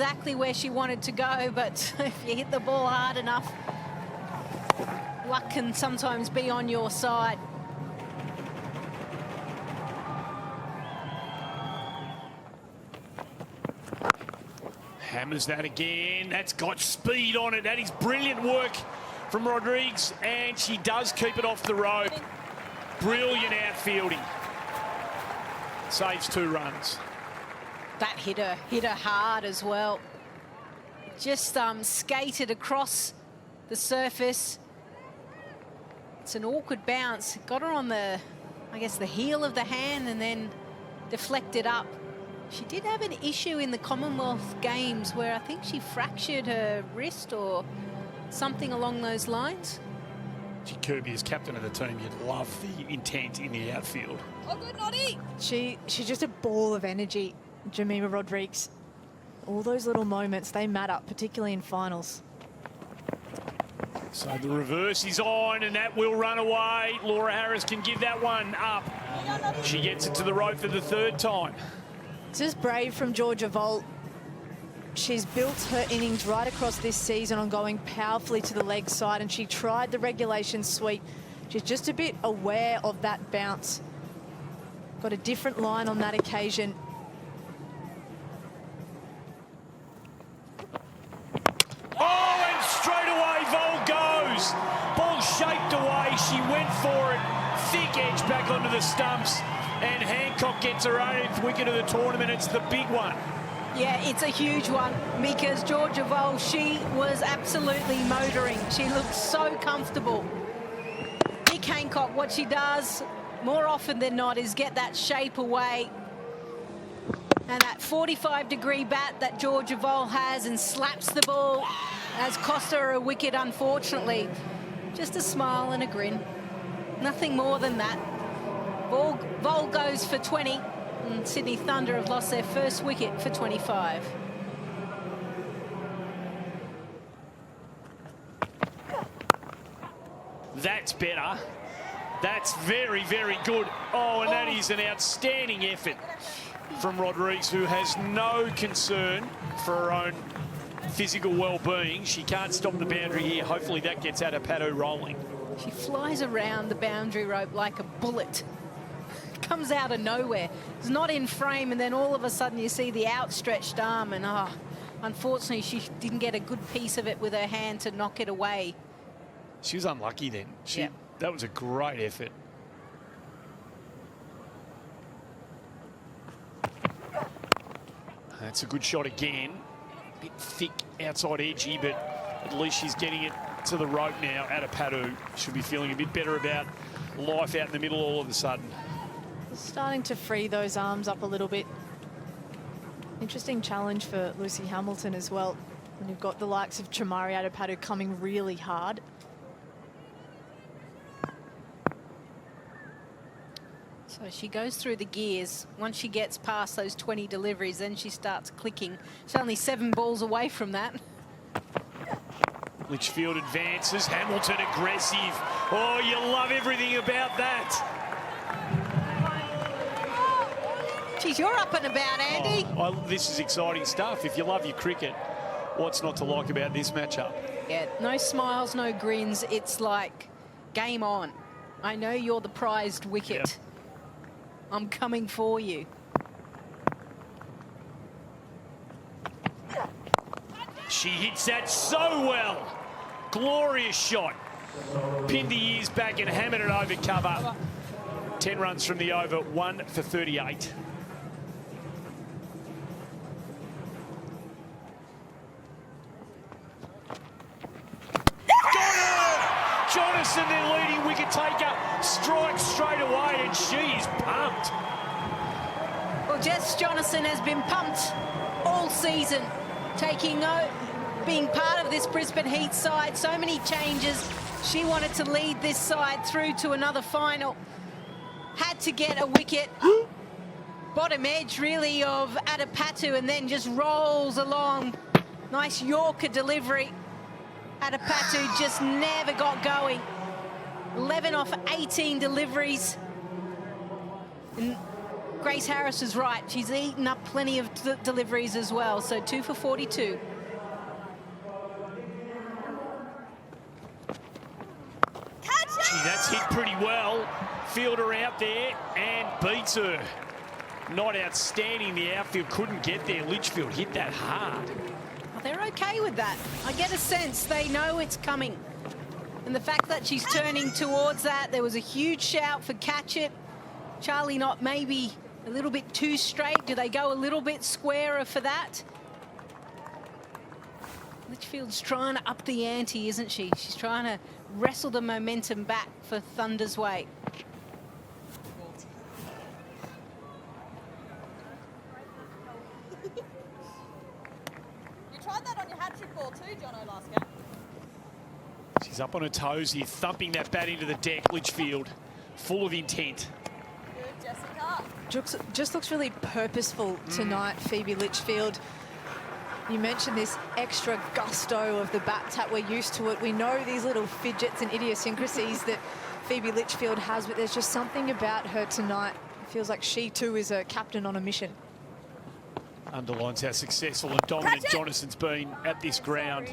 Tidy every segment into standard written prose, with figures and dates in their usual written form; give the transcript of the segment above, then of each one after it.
exactly where she wanted to go, but if you hit the ball hard enough, luck can sometimes be on your side. Hammers that again. That's got speed on it. That is brilliant work from Rodrigues, and she does keep it off the rope. Brilliant outfielding. Saves 2 runs. That hit her hard as well. Just skated across the surface. It's an awkward bounce. Got her on the, I guess, the heel of the hand and then deflected up. She did have an issue in the Commonwealth Games where I think she fractured her wrist or something along those lines. Kirby, as captain of the team, you'd love the intent in the outfield. Oh, good, Noddy. She's just a ball of energy, Jemima Rodrigues. All those little moments, they matter, particularly in finals. So the reverse is on, and that will run away. Laura Harris can give that one up. She gets it to the rope for the 3rd time. This is brave from Georgia Volt. She's built her innings right across this season on going powerfully to the leg side, and she tried the regulation sweep. She's just a bit aware of that bounce. Got a different line on that occasion. Oh, and straight away Vol goes. Ball shaped away. She went for it. Thick edge back onto the stumps. And Hancock gets her 8th wicket of the tournament. It's the big one. Yeah, it's a huge one because Georgia Vol, she was absolutely motoring. She looked so comfortable. Nick Hancock, what she does more often than not is get that shape away. And that 45-degree bat that Georgia Vol has and slaps the ball has cost her a wicket, unfortunately. Just a smile and a grin. Nothing more than that. Vol goes for 20, and Sydney Thunder have lost their 1st wicket for 25. That's better. That's very, very good. Oh, and that is an outstanding effort from Rodrigues, who has no concern for her own physical well-being. She can't stop the boundary here. Hopefully that gets Adapatu rolling. She flies around the boundary rope like a bullet. Comes out of nowhere. It's not in frame, and then all of a sudden you see the outstretched arm, and unfortunately she didn't get a good piece of it with her hand to knock it away. She was unlucky then. Yep. That was a great effort. That's a good shot again. A bit thick, outside edgy, but at least she's getting it to the rope now. Adapatu should be feeling a bit better about life out in the middle all of a sudden. Starting to free those arms up a little bit. Interesting challenge for Lucy Hamilton as well. And you've got the likes of Chamari Adapatu coming really hard. So she goes through the gears. Once she gets past those 20 deliveries, then she starts clicking. She's only 7 balls away from that. Litchfield advances. Hamilton aggressive. Oh, you love everything about that. Geez, you're up and about, Andy. This is exciting stuff. If you love your cricket, what's not to like about this matchup? Yeah, no smiles, no grins. It's like, game on. I know you're the prized wicket. Yep. I'm coming for you. She hits that so well. Glorious shot. Pinned the ears back and hammered it over cover. 10 runs from the over, 1 for 38. Jonathan, their leading wicket taker, strikes straight away, and she is pumped. Well, Jess Jonathan has been pumped all season, being part of this Brisbane Heat side. So many changes. She wanted to lead this side through to another final. Had to get a wicket. Bottom edge, really, of Adapatu, and then just rolls along. Nice Yorker delivery. Adapatu just never got going. 11 off 18 deliveries. And Grace Harris is right. She's eaten up plenty of deliveries as well. So 2 for 42. Gee, that's hit pretty well. Fielder out there and beats her. Not outstanding. The outfield couldn't get there. Litchfield hit that hard. Well, they're okay with that. I get a sense they know it's coming. And the fact that she's turning towards that, there was a huge shout for catch it. Charlie Knott maybe a little bit too straight. Do they go a little bit squarer for that? Litchfield's trying to up the ante, isn't she? She's trying to wrestle the momentum back for Thunder's way. You tried that on your hat-trick ball too, Jono, last game. She's up on her toes here, thumping that bat into the deck. Litchfield, full of intent. Good, Jessica. Just looks really purposeful tonight, Phoebe Litchfield. You mentioned this extra gusto of the bat tap. We're used to it. We know these little fidgets and idiosyncrasies that Phoebe Litchfield has, but there's just something about her tonight. It feels like she too is a captain on a mission. Underlines how successful and dominant Jonason's been at this ground.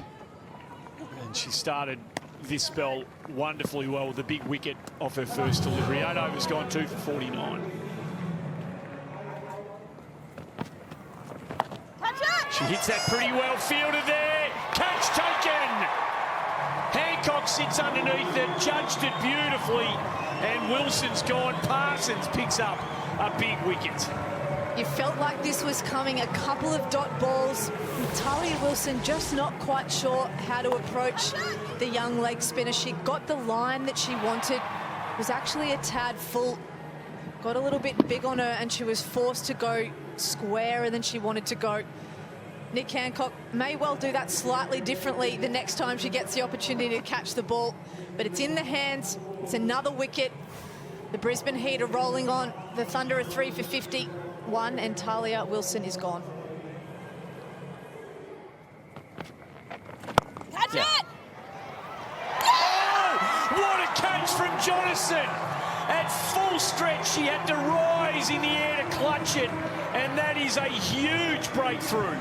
And she started this spell wonderfully well with a big wicket off her first delivery. 8 overs gone, 2 for 49. She hits that pretty well, fielder there. Catch taken. Hancock sits underneath it, judged it beautifully, and Wilson's gone. Parsons picks up a big wicket. You felt like this was coming, a couple of dot balls. Talia Wilson just not quite sure how to approach the young leg spinner. She got the line that she wanted, was actually a tad full, got a little bit big on her, and she was forced to go squarer than she wanted to go. Nick Hancock may well do that slightly differently the next time she gets the opportunity to catch the ball, but it's in the hands. It's another wicket. The Brisbane Heat are rolling on. The Thunder are 3 for 51, and Talia Wilson is gone. Catch it! Oh, what a catch from Jonason. At full stretch, she had to rise in the air to clutch it, and that is a huge breakthrough.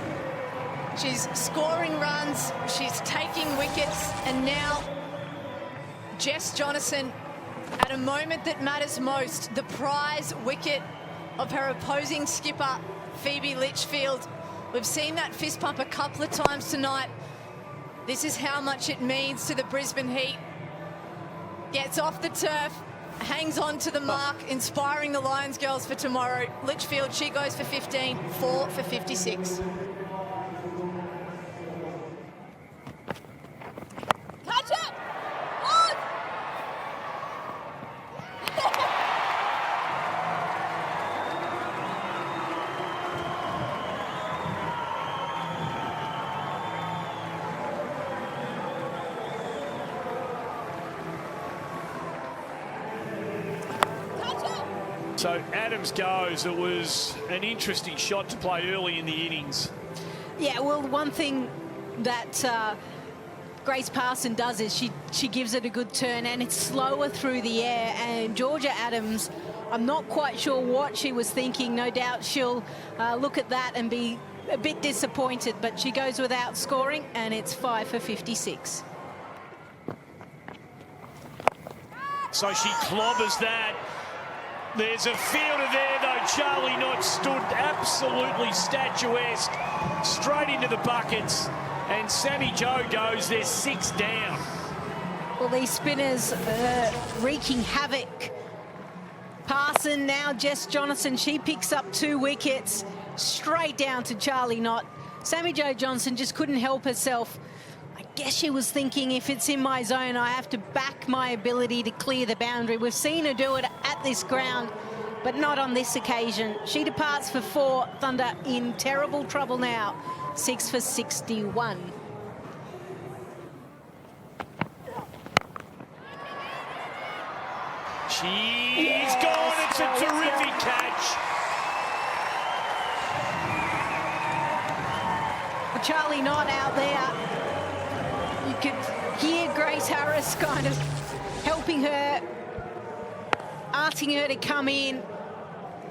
She's scoring runs, she's taking wickets, and now Jess Jonason, at a moment that matters most, the prize wicket of her opposing skipper, Phoebe Litchfield. We've seen that fist pump a couple of times tonight. This is how much it means to the Brisbane Heat. Gets off the turf, hangs on to the mark, inspiring the Lions girls for tomorrow. Litchfield, she goes for 15, 4 for 56. Catch it! On! So Adams goes. It was an interesting shot to play early in the innings. Yeah, well, one thing that Grace Parson does is she gives it a good turn, and it's slower through the air. And Georgia Adams, I'm not quite sure what she was thinking. No doubt she'll look at that and be a bit disappointed, but she goes without scoring, and it's 5 for 56. So she clobbers that. There's a fielder there, though. Charlie Knott stood absolutely statuesque, straight into the buckets, and Sammy Joe goes. There's 6 down. Well, these spinners wreaking havoc. Parson, now Jess Jonason, she picks up 2 wickets, straight down to Charlie Knott. Sammy Jo Johnson just couldn't help herself. I guess she was thinking, if it's in my zone, I have to back my ability to clear the boundary. We've seen her do it at this ground, but not on this occasion. She departs for 4. Thunder in terrible trouble now. 6 for 61. She's gone. It's a terrific catch. Charlie Knott out there. You could hear Grace Harris kind of helping her, asking her to come in.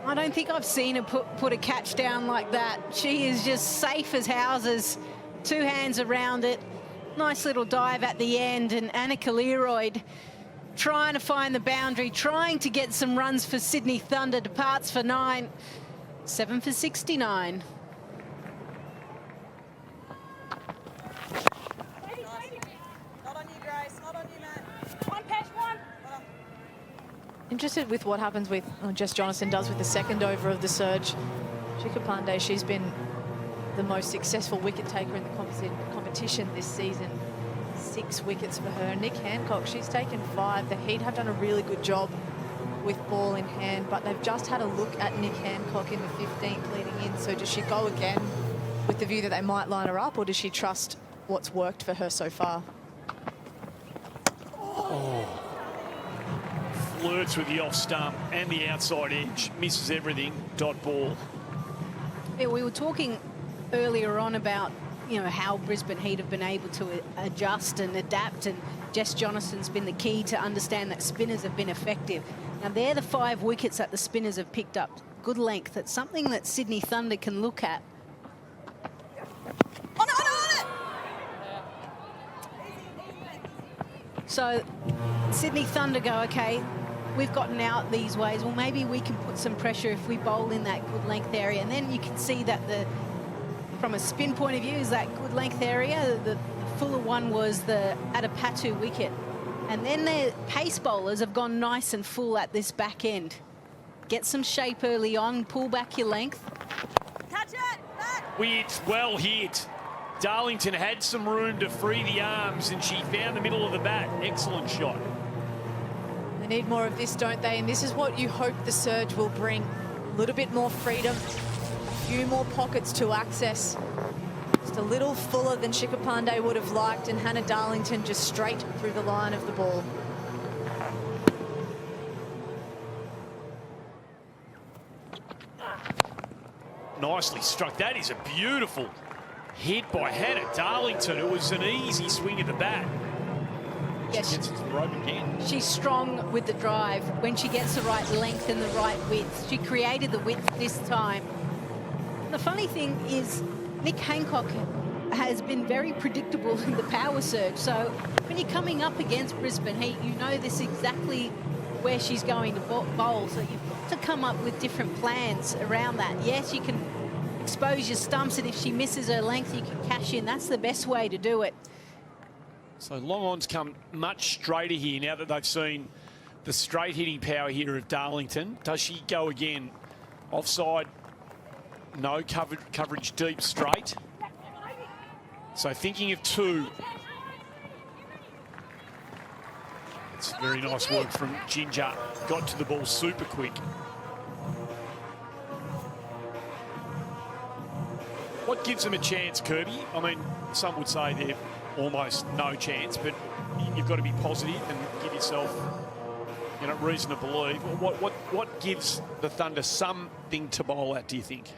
I don't think I've seen her put a catch down like that. She is just safe as houses. 2 hands around it. Nice little dive at the end, and Annika Leroyd trying to find the boundary, trying to get some runs for Sydney Thunder. Departs for 9, 7 for 69. Not on you, Grace. Not on you, man. One patch, one. Interested with what happens with Jess Jonathan does with the second over of the surge. Chika Pandey, she's been the most successful wicket taker in the competition this season. 6 wickets for her. Nick Hancock, she's taken 5. The Heat have done a really good job with ball in hand, but they've just had a look at Nick Hancock in the 15th leading in. So does she go again with the view that they might line her up, or does she trust what's worked for her so far? Oh. Flirts with the off stump and the outside edge. Misses everything. Dot ball. Yeah, we were talking earlier on about, you know, how Brisbane Heat have been able to adjust and adapt, and Jess Jonathan's been the key to understand that spinners have been effective. Now, they're the 5 wickets that the spinners have picked up. Good length. That's something that Sydney Thunder can look at. On it! So Sydney Thunder go, okay, we've gotten out these ways. Well, maybe we can put some pressure if we bowl in that good length area. And then you can see that from a spin point of view, is that good length area. The fuller one was the Adapatu wicket. And then their pace bowlers have gone nice and full at this back end. Get some shape early on, pull back your length. Catch it! Back! Weird, well hit. Darlington had some room to free the arms, and she found the middle of the bat. Excellent shot. They need more of this, don't they? And this is what you hope the surge will bring. A little bit more freedom, a few more pockets to access. Just a little fuller than Chika Pandey would have liked, and Hannah Darlington just straight through the line of the ball. Nicely struck. That is a beautiful hit by Hannah Darlington. It was an easy swing of the bat. Yes, she gets it to the rope again. She's strong with the drive when she gets the right length and the right width. She created the width this time. The funny thing is, Nick Hancock has been very predictable in the power surge. So when you're coming up against Brisbane Heat, you know this exactly where she's going to bowl. So you've got to come up with different plans around that. Yes, you can expose your stumps, and if she misses her length, you can cash in. That's the best way to do it. So long on's come much straighter here now that they've seen the straight hitting power here of Darlington. Does she go again? Offside? No. Coverage deep straight. So thinking of 2. It's very nice work from Ginger. Got to the ball super quick. What gives them a chance, Kirby? I mean, some would say they're almost no chance, but you've got to be positive and give yourself, you know, reason to believe. What gives the Thunder something to bowl at, do you think?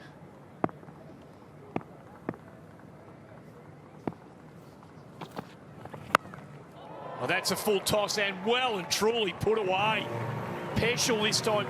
Well, that's a full toss and well and truly put away. Peschel this time.